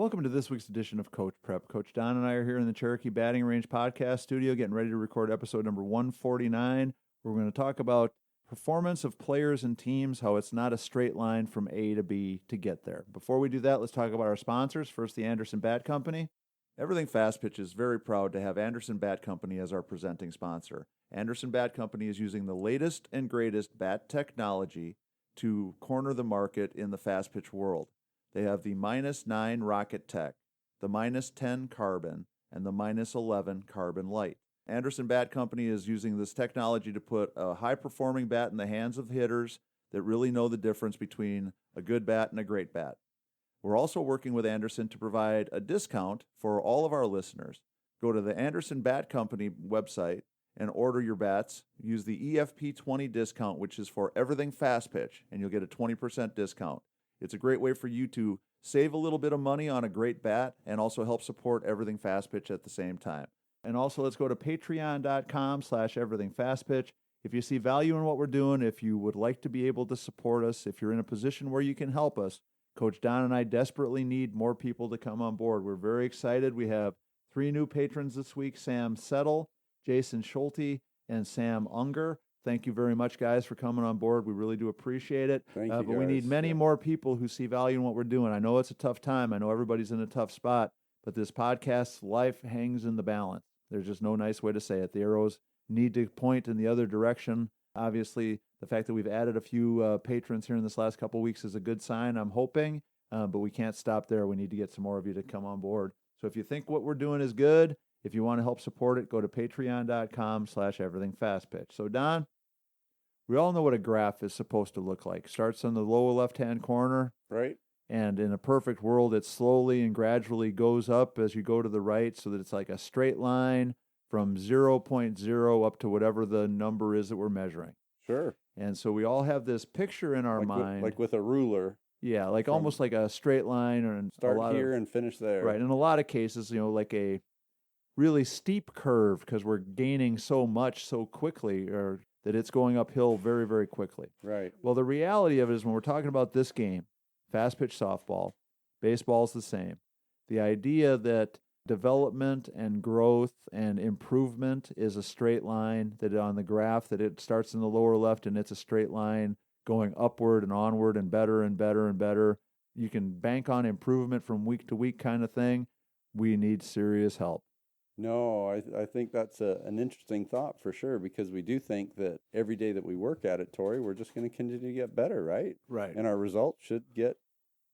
Welcome to this week's edition of Coach Prep. Coach Don and I are here in the Cherokee Batting Range podcast studio getting ready to record episode number 149. We're going to talk about performance of players and teams, how it's not a straight line from A to B to get there. Before we do that, let's talk about our sponsors. First, the Anderson Bat Company. Everything Fast Pitch is very proud to have Anderson Bat Company as our presenting sponsor. Anderson Bat Company is using the latest and greatest bat technology to corner the market in the fast pitch world. They have the -9 Rocket Tech, the -10 Carbon, and the -11 Carbon Light. Anderson Bat Company is using this technology to put a high-performing bat in the hands of hitters that really know the difference between a good bat and a great bat. We're also working with Anderson to provide a discount for all of our listeners. Go to the Anderson Bat Company website and order your bats. Use the EFP20 discount, which is for everything fast pitch, and you'll get a 20% discount. It's a great way for you to save a little bit of money on a great bat and also help support everything fast pitch at the same time. And also, let's go to patreon.com/everythingfastpitch. If you see value in what we're doing, if you would like to be able to support us, if you're in a position where you can help us, Coach Don and I desperately need more people to come on board. We're very excited. We have 3 new patrons this week, Sam Settle, Jason Schulte, and Sam Unger. Thank you very much, guys, for coming on board. We really do appreciate it. Thank you, but guys. we need many more people who see value in what we're doing. I know it's a tough time. I know everybody's in a tough spot, but this podcast's life hangs in the balance. There's just no nice way to say it. The arrows need to point in the other direction. Obviously, the fact that we've added a few patrons here in this last couple of weeks is a good sign, I'm hoping, but we can't stop there. We need to get some more of you to come on board. So if you think what we're doing is good, if you want to help support it, go to patreon.com/everythingfastpitch. So, Don, we all know what a graph is supposed to look like. Starts in the lower left-hand corner. Right. And in a perfect world, it slowly and gradually goes up as you go to the right so that it's like a straight line from 0.0 up to whatever the number is that we're measuring. Sure. And so we all have this picture in our like mind. Like with a ruler. Yeah, like almost like a straight line. Or start here and finish there. Right. In a lot of cases, like a really steep curve because we're gaining so much so quickly or that it's going uphill very, very quickly. Right. Well, the reality of it is when we're talking about this game, fast pitch softball, baseball's the same. The idea that development and growth and improvement is a straight line, that on the graph that it starts in the lower left and it's a straight line going upward and onward and better and better and better. You can bank on improvement from week to week kind of thing. We need serious help. No, I think that's an interesting thought for sure, because we do think that every day that we work at it, Tori, we're just going to continue to get better, right? Right. And our results should get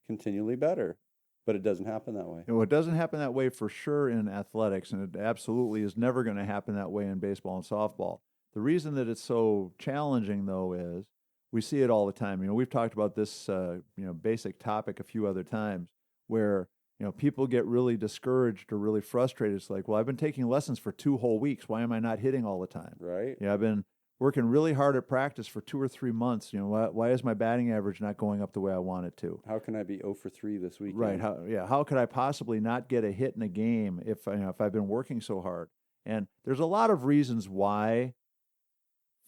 continually better, but it doesn't happen that way. It doesn't happen that way for sure in athletics, and it absolutely is never going to happen that way in baseball and softball. The reason that it's so challenging, though, is we see it all the time. We've talked about this, basic topic a few other times where people get really discouraged or really frustrated. It's like, well, I've been taking lessons for 2 whole weeks. Why am I not hitting all the time? Right. I've been working really hard at practice for 2 or 3 months. Why is my batting average not going up the way I want it to? How can I be 0 for 3 this weekend? Right. How could I possibly not get a hit in a game if I've been working so hard? And there's a lot of reasons why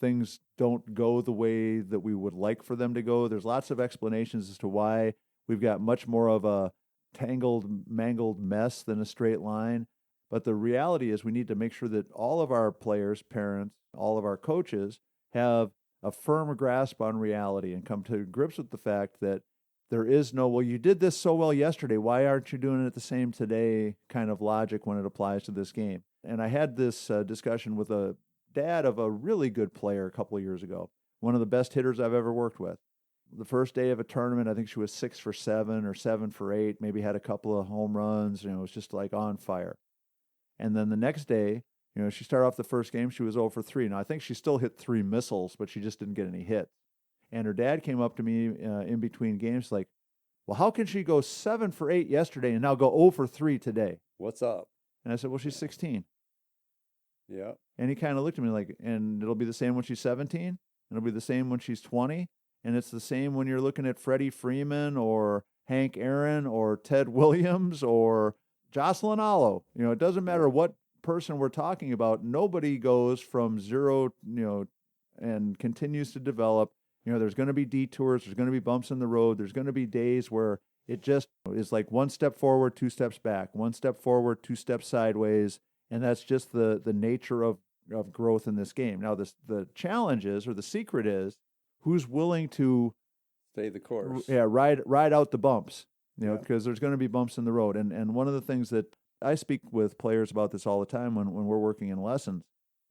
things don't go the way that we would like for them to go. There's lots of explanations as to why we've got much more of a tangled, mangled mess than a straight line. But the reality is we need to make sure that all of our players, parents, all of our coaches have a firm grasp on reality and come to grips with the fact that there is no, well, you did this so well yesterday, why aren't you doing it the same today kind of logic when it applies to this game. And I had this discussion with a dad of a really good player a couple of years ago, one of the best hitters I've ever worked with. The first day of a tournament, I think she was 6 for 7 or 7 for 8, maybe had a couple of home runs, it was just like on fire. And then the next day, she started off the first game, she was 0 for 3. Now, I think she still hit 3 missiles, but she just didn't get any hits. And her dad came up to me in between games like, well, how can she go 7 for 8 yesterday and now go 0 for 3 today? What's up? And I said, well, she's 16. Yeah. And he kind of looked at me like, and it'll be the same when she's 17? And it'll be the same when she's 20? And it's the same when you're looking at Freddie Freeman or Hank Aaron or Ted Williams or Jocelyn Allo. It doesn't matter what person we're talking about. Nobody goes from 0, and continues to develop. There's going to be detours. There's going to be bumps in the road. There's going to be days where It just is like one step forward, two steps back, one step forward, two steps sideways, and that's just the nature of growth in this game. Now, the challenge is, or the secret is, who's willing to Stay the course. ride out the bumps, Yeah. because there's going to be bumps in the road. And one of the things that I speak with players about this all the time when we're working in lessons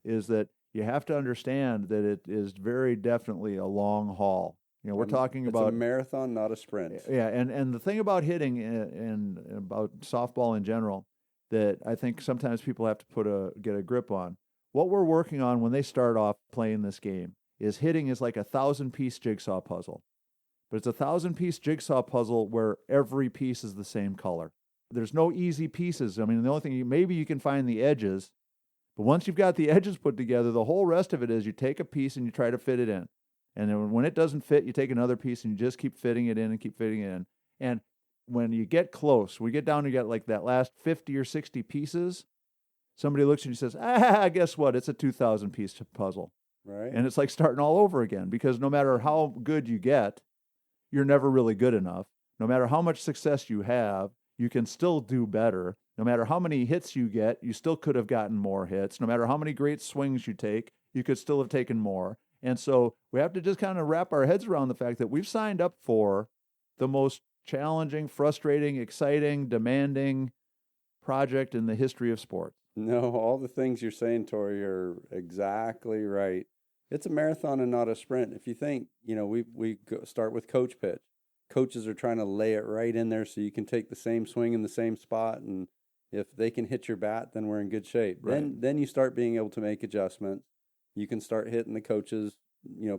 is that you have to understand that it is very definitely a long haul. We're talking It's about a marathon, not a sprint. Yeah, and the thing about hitting and about softball in general that I think sometimes people have to get a grip on. What we're working on when they start off playing this game is hitting is like a 1,000-piece jigsaw puzzle. But it's a 1,000-piece jigsaw puzzle where every piece is the same color. There's no easy pieces. I mean, the only thing, maybe you can find the edges, but once you've got the edges put together, the whole rest of it is you take a piece and you try to fit it in. And then when it doesn't fit, you take another piece and you just keep fitting it in and keep fitting it in. And when you get close, we get down to get like that last 50 or 60 pieces, somebody looks at you and says, guess what? It's a 2,000-piece puzzle. Right. And it's like starting all over again, because no matter how good you get, you're never really good enough. No matter how much success you have, you can still do better. No matter how many hits you get, you still could have gotten more hits. No matter how many great swings you take, you could still have taken more. And so we have to just kind of wrap our heads around the fact that we've signed up for the most challenging, frustrating, exciting, demanding project in the history of sports. No, all the things you're saying, Tori, are exactly right. It's a marathon and not a sprint. If you think, we start with coach pitch. Coaches are trying to lay it right in there so you can take the same swing in the same spot, and if they can hit your bat, then we're in good shape. Right. Then you start being able to make adjustments. You can start hitting the coaches,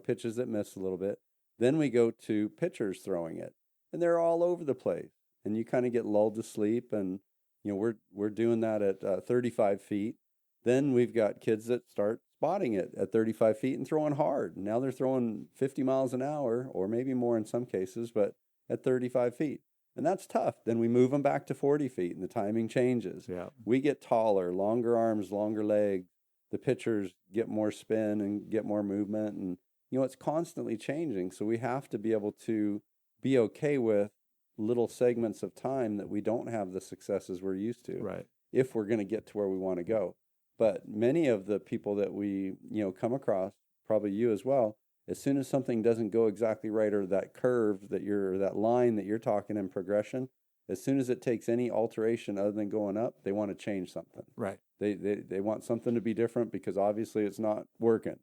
pitches that miss a little bit. Then we go to pitchers throwing it, and they're all over the place, and you kind of get lulled to sleep. And we're doing that at 35 feet. Then we've got kids that start spotting it at 35 feet and throwing hard. Now they're throwing 50 miles an hour, or maybe more in some cases, but at 35 feet. And that's tough. Then we move them back to 40 feet, and the timing changes. Yeah. We get taller, longer arms, longer legs. The pitchers get more spin and get more movement. And, it's constantly changing. So we have to be able to be okay with little segments of time that we don't have the successes we're used to. Right. If we're going to get to where we want to go. But many of the people that we, come across, probably you as well, as soon as something doesn't go exactly right, or that curve that line that you're talking in progression, as soon as it takes any alteration other than going up, they want to change something. Right. They want something to be different because obviously it's not working.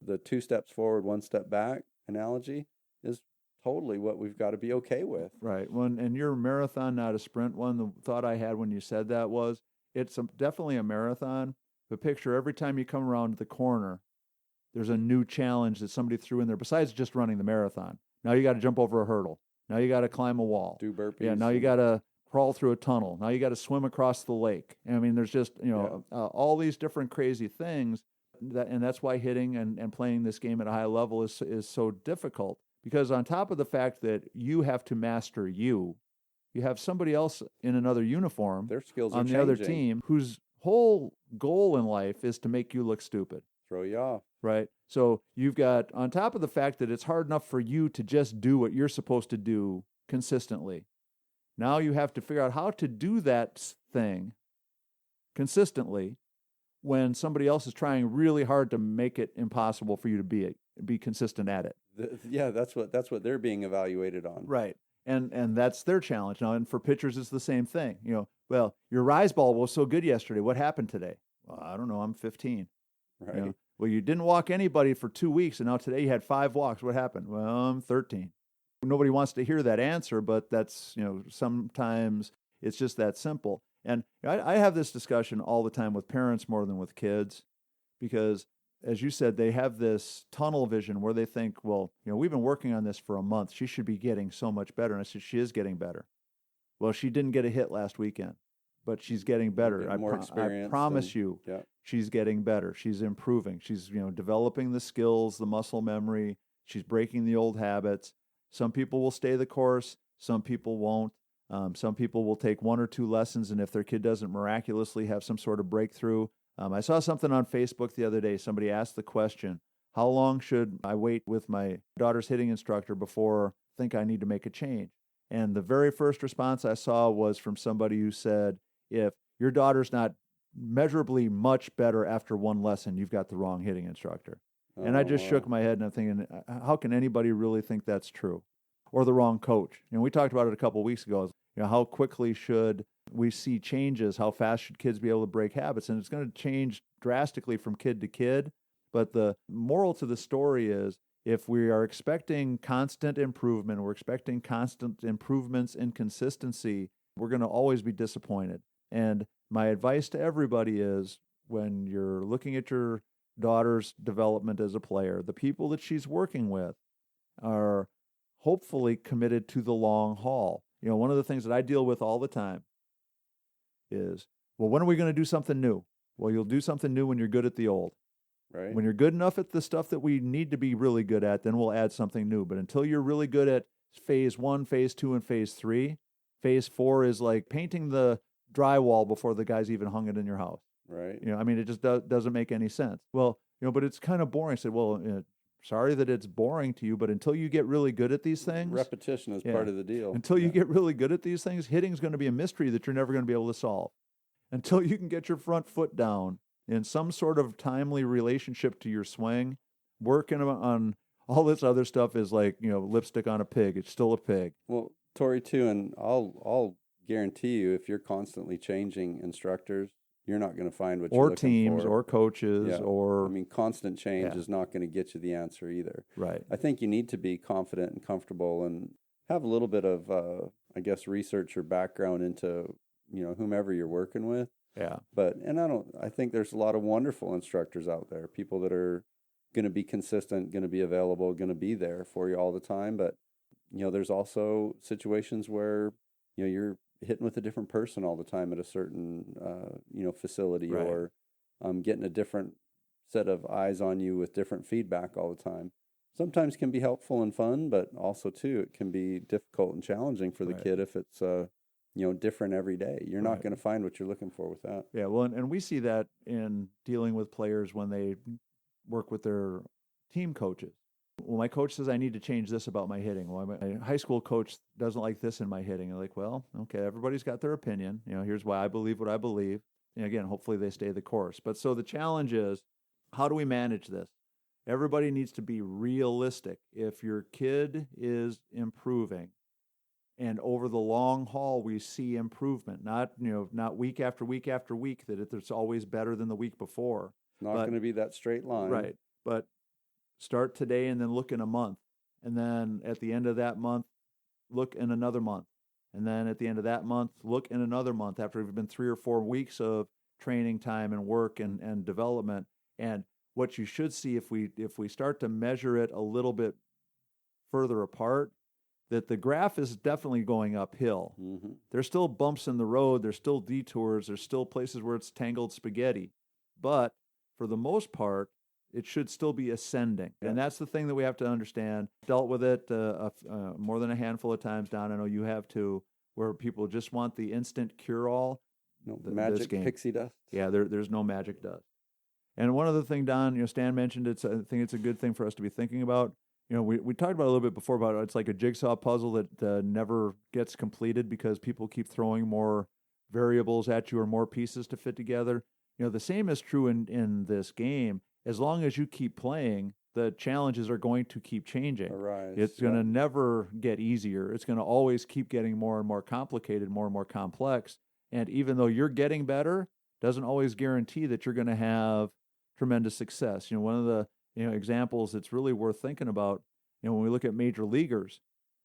The 2 steps forward, 1 step back analogy is totally what we've got to be okay with. Right. And your marathon, not a sprint one, the thought I had when you said that was, it's definitely a marathon, but picture every time you come around the corner, there's a new challenge that somebody threw in there besides just running the marathon. Now you got to jump over a hurdle. Now you got to climb a wall. Do burpees. Yeah, now you got to crawl through a tunnel. Now you got to swim across the lake. I mean, there's just, all these different crazy things, and that's why hitting and playing this game at a high level is so difficult, because on top of the fact that you have to master you have somebody else in another uniform, their skills are on the changing. other team, whose whole goal in life is to make you look stupid. Throw you off. Right. So you've got, on top of the fact that it's hard enough for you to just do what you're supposed to do consistently, now you have to figure out how to do that thing consistently when somebody else is trying really hard to make it impossible for you to be consistent at it. That's what they're being evaluated on. Right. And that's their challenge now. And for pitchers, it's the same thing. Well, your rise ball was so good yesterday. What happened today? Well, I don't know. I'm 15. Right. Well, you didn't walk anybody for 2 weeks, and now today you had 5 walks. What happened? Well, I'm 13. Nobody wants to hear that answer, but that's, sometimes it's just that simple. And I have this discussion all the time with parents more than with kids, because, as you said, they have this tunnel vision where they think, well, we've been working on this for a month. She should be getting so much better. And I said, she is getting better. Well, she didn't get a hit last weekend, but she's getting better. Getting more experience. I promise you, yeah. She's getting better. She's improving. She's, developing the skills, the muscle memory. She's breaking the old habits. Some people will stay the course. Some people won't. Some people will take 1 or 2 lessons, and if their kid doesn't miraculously have some sort of breakthrough. I saw something on Facebook the other day. Somebody asked the question, how long should I wait with my daughter's hitting instructor before I think I need to make a change? And the very first response I saw was from somebody who said, if your daughter's not measurably much better after one lesson, you've got the wrong hitting instructor. And I just shook my head and I'm thinking, how can anybody really think that's true? Or the wrong coach? And we talked about it a couple of weeks ago. How quickly should we see changes? How fast should kids be able to break habits? And it's going to change drastically from kid to kid. But the moral to the story is, if we are expecting constant improvement, we're expecting constant improvements in consistency, we're going to always be disappointed. And my advice to everybody is, when you're looking at your daughter's development as a player, the people that she's working with are hopefully committed to the long haul. One of the things that I deal with all the time is, well, when are we going to do something new? Well, you'll do something new when you're good at the old. Right. When you're good enough at the stuff that we need to be really good at, then we'll add something new. But until you're really good at phase 1, phase 2, and phase 3, phase 4 is like painting the drywall before the guy's even hung it in your house. Right. It just doesn't make any sense. Well, but it's kind of boring. I said, well, sorry that it's boring to you, but until you get really good at these things, repetition is part of the deal. Until you get really good at these things, hitting's going to be a mystery that you're never going to be able to solve. Until you can get your front foot down in some sort of timely relationship to your swing, working on all this other stuff is like, lipstick on a pig. It's still a pig. Well, Tori, too, and I'll guarantee you, if you're constantly changing instructors, you're not going to find what you're looking for. Or teams, or coaches, or... constant change is not going to get you the answer either. Right. I think you need to be confident and comfortable and have a little bit of, research or background into, whomever you're working with. Yeah. I think there's a lot of wonderful instructors out there, people that are going to be consistent, going to be available, going to be there for you all the time. But, there's also situations where, you're hitting with a different person all the time at a certain, facility, right. or getting a different set of eyes on you with different feedback all the time. Sometimes can be helpful and fun, but also, too, it can be difficult and challenging for the right. kid if it's, different every day. You're not going to find what you're looking for with that. Yeah, well, and we see that in dealing with players when they work with their team coaches. Well, my coach says I need to change this about my hitting. Well, my high school coach doesn't like this in my hitting. I'm like, well, okay, everybody's got their opinion. Here's why I believe what I believe. And again, hopefully they stay the course. But so the challenge is, how do we manage this? Everybody needs to be realistic. If your kid is improving, and over the long haul, we see improvement, not week after week after week, that it's always better than the week before. It's not going to be that straight line. Right. But start today and then look in a month. And then at the end of that month, look in another month. And then at the end of that month, look in another month after we've been 3 or 4 weeks of training time and work and development. And what you should see, if we start to measure it a little bit further apart, that the graph is definitely going uphill. Mm-hmm. There's still bumps in the road. There's still detours. There's still places where it's tangled spaghetti. But for the most part, it should still be ascending. Yeah. And that's the thing that we have to understand. Dealt with it more than a handful of times, Don. I know you have too, where people just want the instant cure-all. No magic pixie dust. Yeah, there's no magic dust. And one other thing, Don, Stan mentioned, I think it's a good thing for us to be thinking about. We talked about it a little bit before about it's like a jigsaw puzzle that never gets completed because people keep throwing more variables at you or more pieces to fit together. The same is true in this game. As long as you keep playing, the challenges are going to keep changing. Arise. It's going to never get easier. It's going to always keep getting more and more complicated, more and more complex. And even though you're getting better, doesn't always guarantee that you're going to have tremendous success. One of the examples that's really worth thinking about, when we look at major leaguers,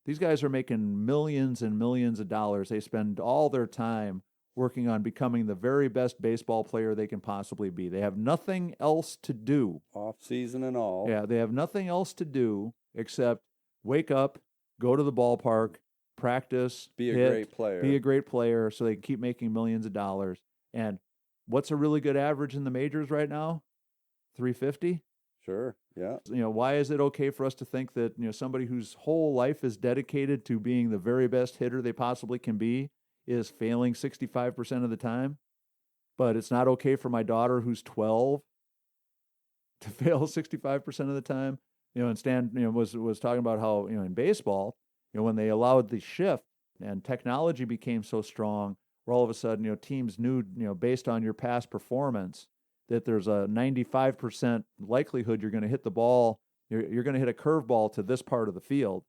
these guys are making millions and millions of dollars. They spend all their time working on becoming the very best baseball player they can possibly be. They have nothing else to do. Off season and all. Yeah, they have nothing else to do except wake up, go to the ballpark, practice, be a great player so they can keep making millions of dollars. And what's a really good average in the majors right now? 350? Sure. Yeah. Why is it okay for us to think that, somebody whose whole life is dedicated to being the very best hitter they possibly can be is failing 65% of the time? But it's not okay for my daughter who's 12 to fail 65% of the time? And Stan, was talking about how, in baseball, when they allowed the shift, and technology became so strong where all of a sudden, teams knew, based on your past performance, that there's a 95% likelihood you're going to hit the ball, you're going to hit a curveball to this part of the field.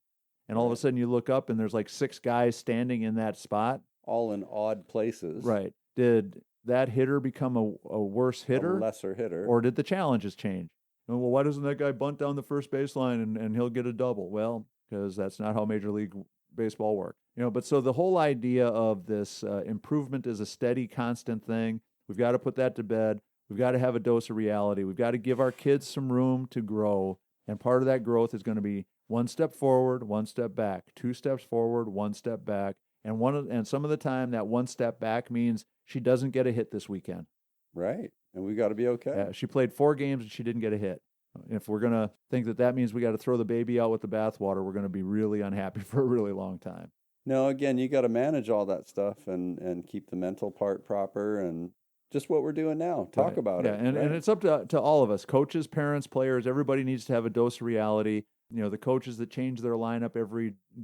And all of a sudden you look up and there's like 6 guys standing in that spot. All in odd places. Right. Did that hitter become a worse hitter? A lesser hitter. Or did the challenges change? Well, why doesn't that guy bunt down the first baseline and he'll get a double? Well, because that's not how Major League Baseball works. But so the whole idea of this improvement is a steady, constant thing. We've got to put that to bed. We've got to have a dose of reality. We've got to give our kids some room to grow. And part of that growth is going to be 1 step forward, 1 step back, 2 steps forward, 1 step back. And some of the time that 1 step back means she doesn't get a hit this weekend. Right. And we've got to be okay. Yeah, she played 4 games and she didn't get a hit. If we're going to think that means we got to throw the baby out with the bathwater, we're going to be really unhappy for a really long time. No, again, you got to manage all that stuff and keep the mental part proper and just what we're doing now. Talk about it. And it's up to all of us, coaches, parents, players. Everybody needs to have a dose of reality. The coaches that change their lineup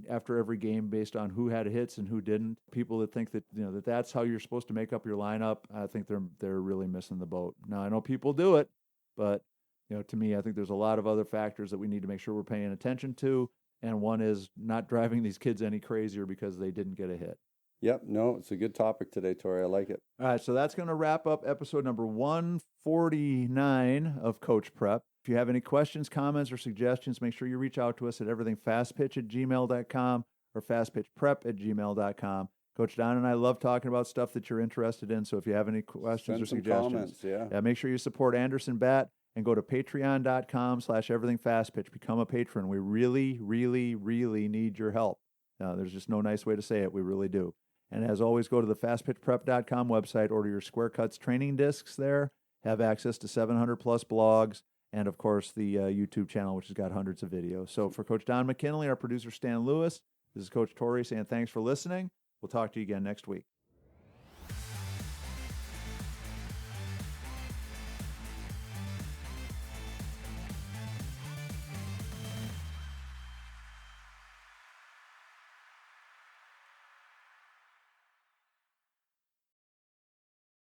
after every game based on who had hits and who didn't. People that think that that's how you're supposed to make up your lineup. I think they're really missing the boat. Now I know people do it, but to me, I think there's a lot of other factors that we need to make sure we're paying attention to. And one is not driving these kids any crazier because they didn't get a hit. Yep. No, it's a good topic today, Tori. I like it. All right. So that's going to wrap up episode number 149 of Coach Prep. If you have any questions, comments, or suggestions, make sure you reach out to us at everythingfastpitch@gmail.com or fastpitchprep@gmail.com. Coach Don and I love talking about stuff that you're interested in. So if you have any questions or suggestions, make sure you support Anderson Bat and go to patreon.com/everythingfastpitch. Become a patron. We really, really, really need your help. There's just no nice way to say it. We really do. And as always, go to the fastpitchprep.com website, order your Square Cuts training discs there, have access to 700 plus blogs, and of course the YouTube channel, which has got hundreds of videos. So for Coach Don McKinley, our producer Stan Lewis, this is Coach Tori saying thanks for listening. We'll talk to you again next week.